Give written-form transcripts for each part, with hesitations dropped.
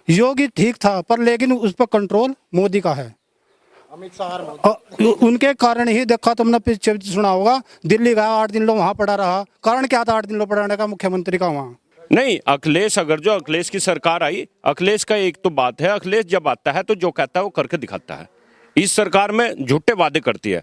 योगी ठीक था पर लेकिन उस पर कंट्रोल मोदी का है। अमित शाह उनके कारण ही देखा तुमने पीछे सुना होगा, दिल्ली गया 8 दिन लोग वहां पड़ा रहा। कारण क्या था 8 दिन लोग पड़ाने का मुख्यमंत्री का वहां? नहीं, अखिलेश अगर जो अखिलेश की सरकार आई, अखिलेश का एक तो बात है, अखिलेश जब आता है तो जो कहता है वो करके दिखाता है। इस सरकार में झूठे वादे करती है।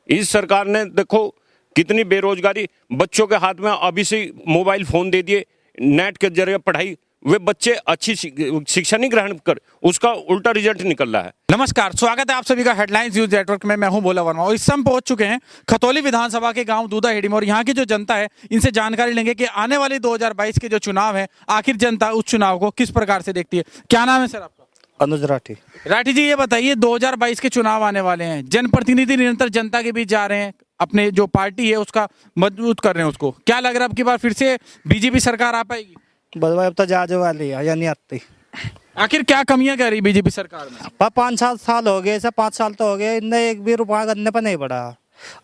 इस सरकार ने देखो कितनी बेरोजगारी, बच्चों के हाथ में अभी से मोबाइल फोन दे दिए, नेट के जरिए पढ़ाई, वे बच्चे अच्छी शिक्षा नहीं ग्रहण कर, उसका उल्टा रिजल्ट निकल रहा है। नमस्कार, स्वागत है आप सभी का हेडलाइंस न्यूज नेटवर्क में। मैं हूं भोला वर्मा और इस समय पहुंच चुके हैं खतौली विधानसभा के गांव दूधा हेड़ीम और यहां की जो जनता है इनसे जानकारी लेंगे कि आने वाले 2022 के जो चुनाव है आखिर जनता उस चुनाव को किस प्रकार से देखती है। क्या नाम है सर आपका? अनुज राठी। राठी जी, ये बताइए 2022 के चुनाव आने वाले हैं, जनप्रतिनिधि निरंतर जनता के बीच जा रहे हैं, अपने जो पार्टी है उसका मजबूत कर रहे हैं उसको। क्या लग रहा है अब की बार फिर से बीजेपी सरकार आ पाएगी? बस अब तो जाने वाली है या नहीं आती। आखिर क्या कमियां कर रही बीजेपी सरकार में? 5-7 साल हो गए, ऐसे 5 साल तो हो गए, इनने एक भी रुपया गन्ने पर नहीं बढ़ा।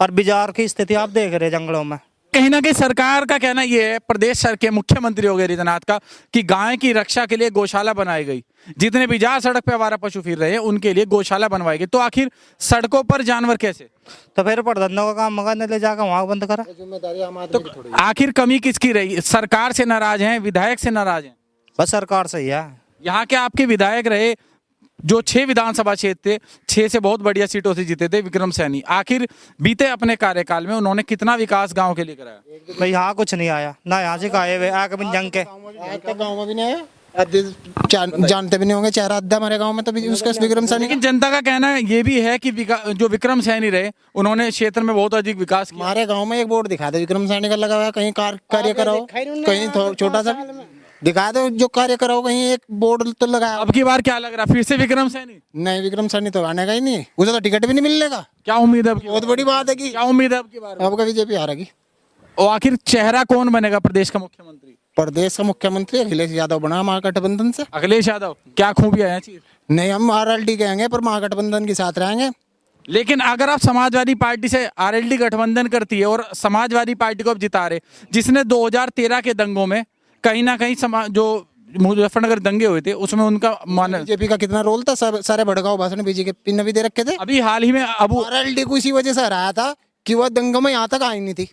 और बाजार की स्थिति आप देख रहे हैं जंगलों में। कहीं ना कहीं सरकार का कहना यह है, प्रदेश सर के मुख्यमंत्री योगी आदित्यनाथ का, कि गाय की रक्षा के लिए गौशाला बनाई गई। जितने भी जहाँ सड़क पे आवारा पशु फिर रहे हैं उनके लिए गौशाला बनवाई गई। तो आखिर सड़कों पर जानवर कैसे? तो फिर प्रधानों का काम मगा ले जाकर वहां बंद करा। जिम्मेदारी हम आदमी की थोड़ी। आखिर कमी किसकी रही? सरकार से नाराज हैं, विधायक से नाराज हैं? बस सरकार सही है। यहाँ के आपके विधायक रहे जो 6 विधानसभा क्षेत्र थे, 6 से बहुत बढ़िया सीटों से जीते थे, विक्रम सैनी। आखिर बीते अपने कार्यकाल में उन्होंने कितना विकास गांव के लिए कराया? भाई यहाँ कुछ नहीं आया ना, यहाँ से आए हुए आके बिन जंग के। आज तक गाँव में भी नहीं आया, जानते भी नहीं होंगे चेहरा अद्धा हमारे गाँव में तो भी उसका विक्रम सैनी। लेकिन जनता का कहना ये भी है कि जो विक्रम सैनी रहे उन्होंने क्षेत्र में बहुत अधिक विकास किया। हमारे गाँव में एक बोर्ड दिखा दे विक्रम सैनी का लगा हुआ है, कहीं कार्य कराओ, कहीं छोटा सा दिखा दो जो कार्य कराओ, कहीं एक बोर्ड तो लगा। अब की बार क्या लग रहा है, फिर से विक्रम सैनी? नहीं, विक्रम सैनी तो आने का ही नहीं, उसे तो टिकट भी नहीं मिलने का। क्या उम्मीद है? बहुत बड़ी बात है कि क्या उम्मीद है अब की बार? अब का बीजेपी हारेगी। और आखिर चेहरा कौन बनेगा प्रदेश का मुख्यमंत्री? प्रदेश का मुख्यमंत्री अखिलेश यादव बना महागठबंधन से। अखिलेश यादव क्या खूबियां हैं? नहीं, हम आरएलडी कहेंगे पर महागठबंधन के साथ रहेंगे। लेकिन अगर आप समाजवादी पार्टी से आरएलडी गठबंधन करती है और समाजवादी पार्टी को अब जिता रहे, जिसने 2013 के दंगों में कहीं ना कहीं जो मुजफ्फरनगर दंगे हुए थे उसमें उनका मान, बीजेपी का कितना रोल था? सारे भड़काऊ भाषण बीजेपी ने भी दे रखे थे। अभी हाल ही में अबू आरएलडी को इसी वजह से हराया था कि वह दंगों में यहाँ तक आई नहीं थी,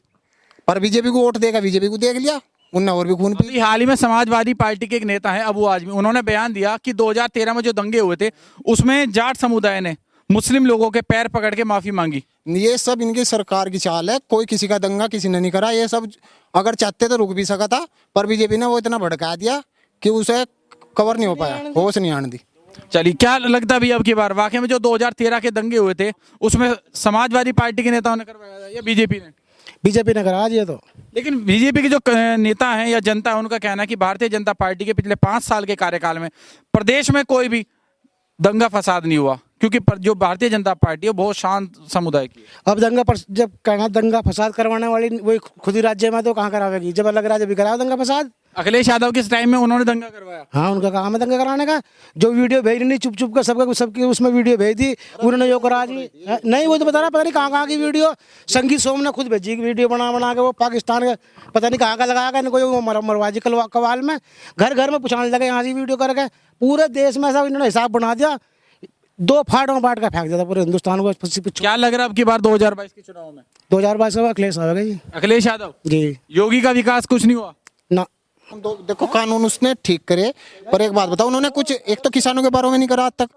पर बीजेपी को वोट देगा, बीजेपी को देख लिया, उनने और भी खून पी। अभी हाल ही में समाजवादी पार्टी के एक नेता हैं अबू आजमी, उन्होंने बयान दिया कि 2013 में जो दंगे हुए थे उसमें जाट समुदाय ने मुस्लिम लोगों के पैर पकड़ के माफी मांगी। ये सब इनकी सरकार की चाल है, कोई किसी का दंगा किसी ने नहीं करा। ये सब अगर चाहते तो रुक भी सका था, पर बीजेपी ने वो इतना भड़का दिया कि उसे कवर नहीं हो पाया, होश नहीं आने दी। चलिए, क्या लगता है अभी अब की बार वाकई में जो 2013 के दंगे हुए थे उसमें समाजवादी पार्टी के नेताओं ने करवाया था या बीजेपी ने? बीजेपी ने करा दिया। तो लेकिन बीजेपी के जो नेता हैं या जनता है उनका कहना है कि भारतीय जनता पार्टी के पिछले 5 साल के कार्यकाल में प्रदेश में कोई भी दंगा फसाद नहीं हुआ, क्योंकि जो भारतीय जनता पार्टी है बहुत शांत समुदाय की है। अब जब कहना दंगा फसाद करवाने वाली वही खुद ही राज्य में तो कहाँ करावेगी? जब अलग राज्य भी कराओ दंगा फसाद। अखिलेश यादव के टाइम में उन्होंने दंगा करवाया। हाँ, उनका काम है दंगा कराने का। जो वीडियो भेज रही चुप चुप कर सबकी उसमें वीडियो भेज दी, उन्होंने यो करा दी। नहीं, वो तो बता रहा, पता नहीं कहाँ की वीडियो संगीत सोम ने खुद भेजी वीडियो बना के, वो पाकिस्तान का पता नहीं कहाँ का लगाया कोई मरवाजी कवाल में, घर घर में पूछाने लगे यहाँ से वीडियो करके। पूरे देश में ऐसा इन्होंने हिसाब बना दिया, 2 फाड़ में बांट का फेंक दिया था पूरे हिंदुस्तान को। क्या लग रहा है अब की बार 2022 के चुनाव में? 2022 में अखिलेश आएगा जी। अखिलेश यादव जी। योगी का विकास कुछ नहीं हुआ ना। देखो कानून उसने ठीक करे, पर एक बात बताओ, उन्होंने कुछ एक तो किसानों के बारे में नहीं करा आज तक।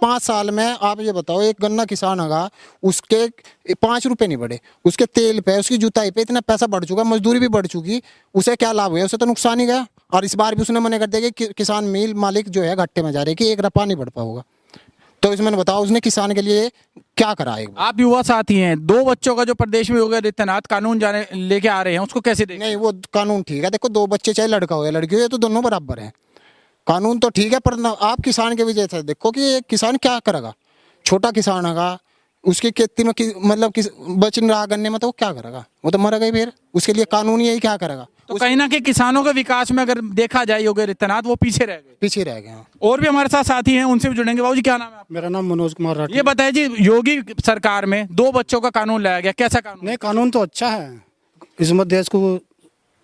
5 साल में आप ये बताओ, एक गन्ना किसान होगा उसके 5 रुपए नहीं बढ़े, उसके तेल पे, उसकी जुताई पे इतना पैसा बढ़ चुका, मजदूरी भी बढ़ चुकी, उसे क्या लाभ हुआ? उसे तो नुकसान ही गया। और इस बार भी उसने मना कर दिया कि किसान मिल मालिक जो है घाटे में जा रहे कि 1 रुपया नहीं बढ़ पाऊंगा। तो इसमें बताओ उसने किसान के लिए क्या करा है? आप युवा साथी हैं, 2 बच्चों का जो प्रदेश में योगी आदित्यनाथ कानून जाने लेके आ रहे हैं उसको कैसे देखें? नहीं, वो कानून ठीक है। देखो 2 बच्चे चाहे लड़का हो या लड़की हो, ये तो दोनों बराबर हैं। कानून तो ठीक है, पर आप किसान के वजह से देखो कि ये किसान क्या करेगा। छोटा किसान होगा, उसकी खेती में मतलब बच रहा गन्ने में, तो वो क्या करेगा? वो तो मरेगा ही। फिर उसके लिए कानून यही क्या करेगा? तो कहीं ना कहीं किसानों के विकास में अगर देखा जाए योगी आदित्यनाथ वो पीछे रह गए। पीछे रह गए। और भी हमारे साथ साथी हैं, उनसे भी जुड़ेंगे। बाबू जी क्या नाम है आपका? मेरा नाम मनोज कुमार राठी। ये बताइए जी, योगी सरकार में 2 बच्चों का कानून लाया गया, कैसा कानून? नहीं, कानून तो अच्छा है, इसमें देश को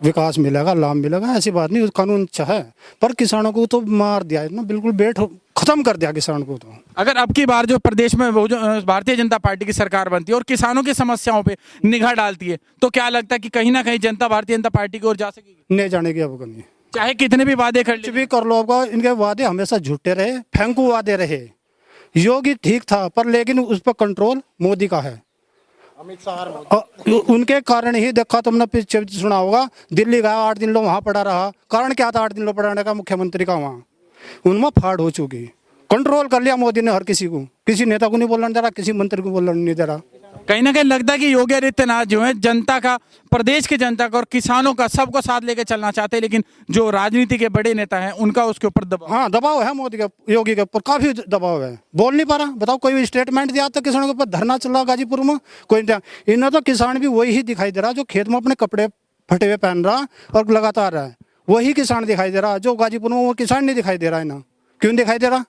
विकास मिलेगा, लाभ मिलेगा, ऐसी बात नहीं। कानून अच्छा है, पर किसानों को तो मार दिया है ना, बिल्कुल खत्म कर दिया किसान को तो। अगर अब की बार जो प्रदेश में वो जो भारतीय जनता पार्टी की सरकार बनती है और किसानों की समस्याओं पे निगाह डालती है, तो क्या लगता है कि कहीं ना कहीं जनता भारतीय जनता पार्टी की ओर जा सकेगी? नहीं जाने की अब कहीं, चाहे कितने भी वादे कर कुछ ले। भी कर लो, आपका इनके वादे हमेशा झूठे रहे, फेंकू वादे रहे। योगी ठीक था, पर लेकिन उस पर कंट्रोल मोदी का है। उनके कारण ही देखा तुमने, पीछे सुना होगा, दिल्ली गया 8 दिन लो वहां पड़ा रहा। कारण क्या था 8 दिन लो पड़ाने का मुख्यमंत्री का? वहां उनमें फाड़ हो चुकी। कंट्रोल कर लिया मोदी ने हर किसी को, किसी नेता को नहीं बोलने दे रहा, किसी मंत्री को बोलने नहीं दे रहा। कहीं ना कहीं लगता है कि योगी आदित्यनाथ जो है जनता का, प्रदेश की जनता का और किसानों का सबको साथ लेकर चलना चाहते हैं, लेकिन जो राजनीति के बड़े नेता हैं उनका उसके ऊपर दबाव। हाँ, दबाव है मोदी के, योगी के ऊपर काफी दबाव है। बोल नहीं पा रहा। बताओ, कोई भी स्टेटमेंट दिया तो किसानों के ऊपर धरना चल रहा गाजीपुर में, कोई नहीं। इन्हें तो किसान भी वही दिखाई दे रहा जो खेत में अपने कपड़े फटे हुए पहन रहा और लगातार रहा है, वही किसान दिखाई दे रहा। जो गाजीपुर में वो किसान नहीं दिखाई दे रहा है ना। क्यों दिखाई दे रहा?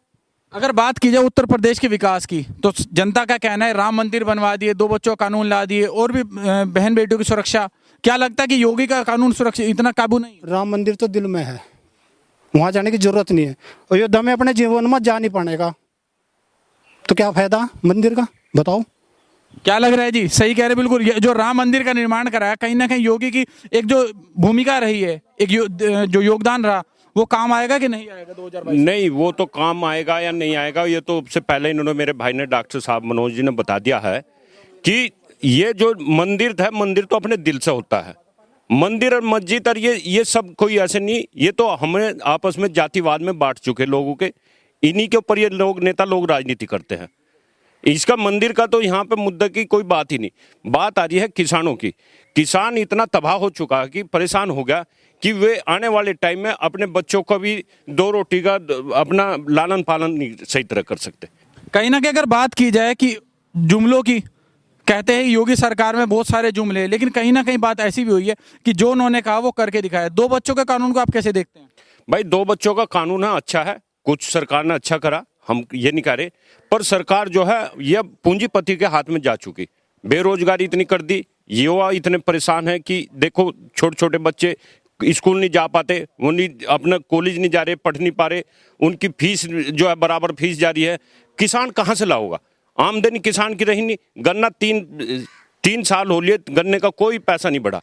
अगर बात की जाए उत्तर प्रदेश के विकास की, तो जनता का कहना है राम मंदिर बनवा दिए, 2 बच्चों का कानून ला दिए और भी बहन बेटियों की सुरक्षा। क्या लगता है कि योगी का कानून सुरक्षा इतना काबू नहीं? राम मंदिर तो दिल में है, वहां जाने की जरूरत नहीं है। अयोध्या में अपने जीवन में जा नहीं पाएगा तो क्या फायदा मंदिर का? बताओ। क्या लग रहा है जी? सही कह रहे बिल्कुल। ये जो राम मंदिर का निर्माण कराया, कहीं ना कहीं योगी की एक जो भूमिका रही है, जो योगदान रहा, वो काम आएगा कि नहीं आएगा 2022? नहीं, वो तो काम आएगा या नहीं आएगा, ये तो उससे पहले इन्होंने, मेरे भाई ने, डॉक्टर साहब मनोज जी ने बता दिया है कि ये जो मंदिर था, मंदिर तो अपने दिल से होता है। मंदिर और मस्जिद और ये सब कोई ऐसे नहीं, ये तो हमें आपस में जातिवाद में बांट चुके लोगों के, इन्हीं के ऊपर ये लोग, नेता लोग राजनीति करते हैं। इसका मंदिर का तो यहाँ पे मुद्दा की कोई बात ही नहीं। बात आ रही है किसानों की। किसान इतना तबाह हो चुका है कि परेशान हो गया कि वे आने वाले टाइम में अपने बच्चों को भी 2 रोटी का अपना लालन पालन नहीं सही तरह कर सकते। कहीं ना कहीं अगर बात की जाए कि जुमलों की, कहते हैं योगी सरकार में बहुत सारे जुमले हैं, लेकिन कहीं ना कहीं बात ऐसी भी हुई है कि जो उन्होंने कहा वो करके दिखाया। 2 बच्चों के कानून को आप कैसे देखते हैं? भाई, 2 बच्चों का कानून है, अच्छा है, कुछ सरकार ने अच्छा करा, हम ये नहीं कह रहे, पर सरकार जो है यह पूंजीपति के हाथ में जा चुकी। बेरोजगारी इतनी कर दी, युवा इतने परेशान है कि देखो, छोटे छोटे बच्चे स्कूल नहीं जा पाते, वो नहीं, अपना कॉलेज नहीं जा रहे, पढ़ नहीं पा रहे, उनकी फीस जो है बराबर फीस जारी है। किसान कहाँ से लाओगा? आमदनी किसान की रही नहीं। गन्ना 3 साल हो लिए, गन्ने का कोई पैसा नहीं बढ़ा।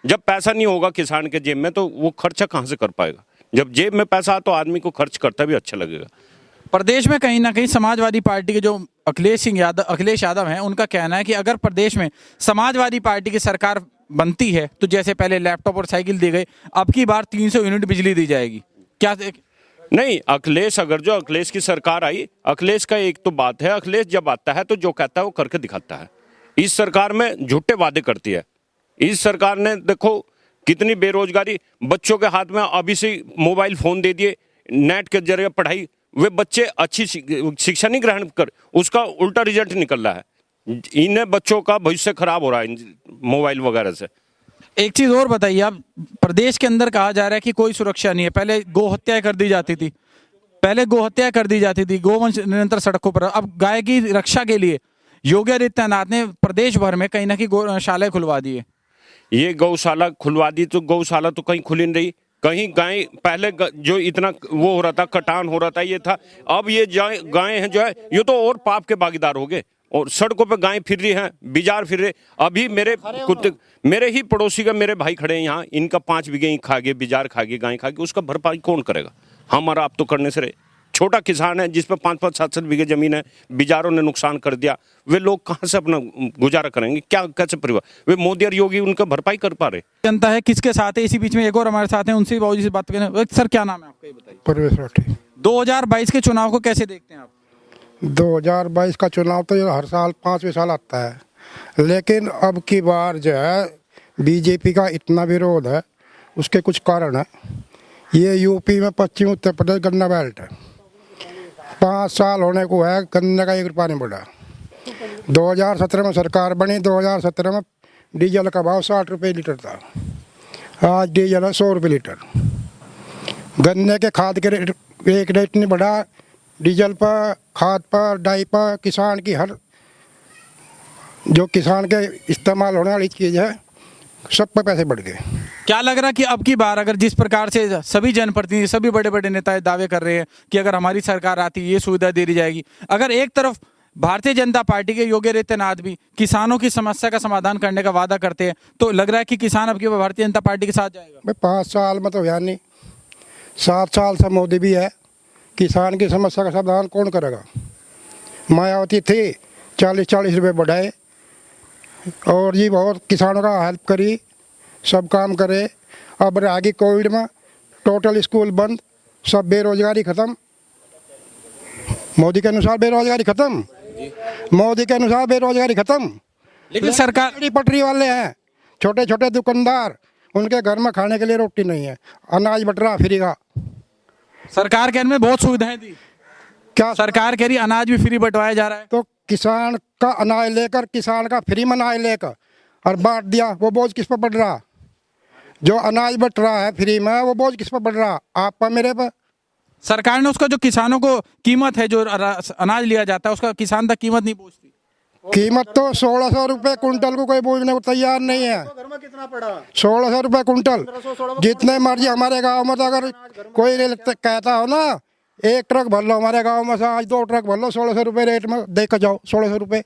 जब पैसा नहीं होगा किसान के जेब में तो वो खर्चा कहाँ से कर पाएगा? जब जेब में पैसा आ तो आदमी को खर्च करता भी अच्छा लगेगा। प्रदेश में कहीं ना कहीं समाजवादी पार्टी के जो अखिलेश यादव हैं, उनका कहना है कि अगर प्रदेश में समाजवादी पार्टी की सरकार बनती है तो जैसे पहले लैपटॉप और साइकिल दी गई, अब की बार 300 यूनिट बिजली दी जाएगी। क्या नहीं, अखिलेश की सरकार आई, अखिलेश का एक तो बात है, अखिलेश जब आता है तो जो कहता है वो करके दिखाता है। इस सरकार में झूठे वादे करती है। इस सरकार ने देखो कितनी बेरोजगारी, बच्चों के हाथ में अभी से मोबाइल फोन दे दिए, नेट के जरिए पढ़ाई, वे बच्चे अच्छी शिक्षा नहीं ग्रहण कर, उसका उल्टा रिजल्ट निकल रहा है। इन्हें बच्चों का भविष्य खराब हो रहा है मोबाइल वगैरह से। एक चीज और बताइए आप, प्रदेश के अंदर कहा जा रहा है कि कोई सुरक्षा नहीं है। पहले गौ हत्या कर दी जाती थी, गोवंश निरंतर सड़कों पर। अब गाय की रक्षा के लिए योगी आदित्यनाथ ने प्रदेश भर में कहीं ना कहीं गौशालाएं खुलवा दी है। ये गौशाला खुलवा दी तो गौशाला तो कहीं खुली नहीं रही। कहीं गाय पहले जो इतना वो हो रहा था, कटान हो रहा था, ये था। अब ये गाय हैं जो है, ये तो और पाप के भागीदार हो गए। और सड़कों पे गाय फिर रही हैं, बिजार फिर रहे। अभी मेरे कुत्ते, मेरे ही पड़ोसी का मेरे भाई खड़े हैं यहाँ, इनका 5 बीघे खा गए, बिजार खा गए, गाय खा गए, उसका भरपाई कौन करेगा? हमारा आप तो करने से रहे। छोटा किसान है जिस पर 5-5, 7-7 बीघे जमीन है, बिजारों ने नुकसान कर दिया, वे लोग कहाँ से अपना गुजारा करेंगे? क्या, कैसे परिवार? वे मोदी और योगी उनका भरपाई कर पा रहे? जनता है किसके साथ है? इसी बीच में एक और हमारे साथ हैं, उनसे बाबूजी से बात करें। सर, क्या नाम है आपका, ये बताइए। परवेश राठी। 2022 के चुनाव को कैसे देखते हैं आप? 2022 का चुनाव तो ये हर साल 5वें साल आता है, लेकिन अब की बार जो है बीजेपी का इतना विरोध है, उसके कुछ कारण है। ये यूपी में पश्चिम उत्तर प्रदेश गन्ना बेल्ट है, 5 साल होने को है, गन्ने का 1 रुपया नहीं बढ़ा। 2017 में सरकार बनी, 2017 में डीजल का भाव 60 रुपये लीटर था, आज डीजल है 100 रुपये लीटर। गन्ने के खाद के रेट नहीं बढ़ा, डीजल पर, खाद पर, डाई पर, किसान की हर जो किसान के इस्तेमाल होने वाली चीज़ है सब पे पैसे बढ़ गए। क्या लग रहा है कि अब की बार अगर जिस प्रकार से सभी जनप्रतिनिधि सभी बड़े बड़े नेता दावे कर रहे हैं कि अगर हमारी सरकार आती ये सुविधा दे दी जाएगी, अगर एक तरफ भारतीय जनता पार्टी के योगी आदित्यनाथ भी किसानों की समस्या का समाधान करने का वादा करते हैं, तो लग रहा है कि किसान अब की बार भारतीय जनता पार्टी के साथ जाएगा? भाई 5 साल में तो यार नहीं, 7 साल से मोदी भी है, किसान की समस्या का समाधान कौन करेगा? मायावती थी 40-40 रुपये बढ़ाए और ये बहुत किसानों का हेल्प करी, सब काम करे। अब आगे कोविड में टोटल स्कूल बंद, सब बेरोजगारी खत्म। मोदी के अनुसार बेरोजगारी खत्म, मोदी के अनुसार बेरोजगारी खत्म। लेकिन सरकार रेहड़ी पटरी वाले हैं, छोटे छोटे दुकानदार, उनके घर में खाने के लिए रोटी नहीं है, अनाज बट रहा फ्री का। सरकार के में बहुत सुविधाएं दी, क्या सरकार कह रही अनाज भी फ्री बंटवाया जा रहा है। तो किसान का अनाज लेकर, किसान का फ्री में अनाज लेकर और बांट दिया, वो बोझ किस पर पड़ रहा? जो अनाज बट रहा है फ्री में, वो बोझ किस पर पड़ रहा? आप पर, मेरे पर। सरकार ने उसका जो किसानों को कीमत है, जो अनाज लिया जाता है, उसका किसान तक कीमत नहीं पहुंचती। कीमत तो 1600 रुपये कुंटल को कोई बोझने को तैयार नहीं है। घर में कितना पड़ा? 1600 रुपये कुंटल, जितने मर्जी। हमारे गांव में तो अगर कोई कहता हो ना, 1 ट्रक भर लो हमारे गांव में से, आज 2 ट्रक भर लो, 1600 रुपये रेट में देकर जाओ, 1600 रुपये।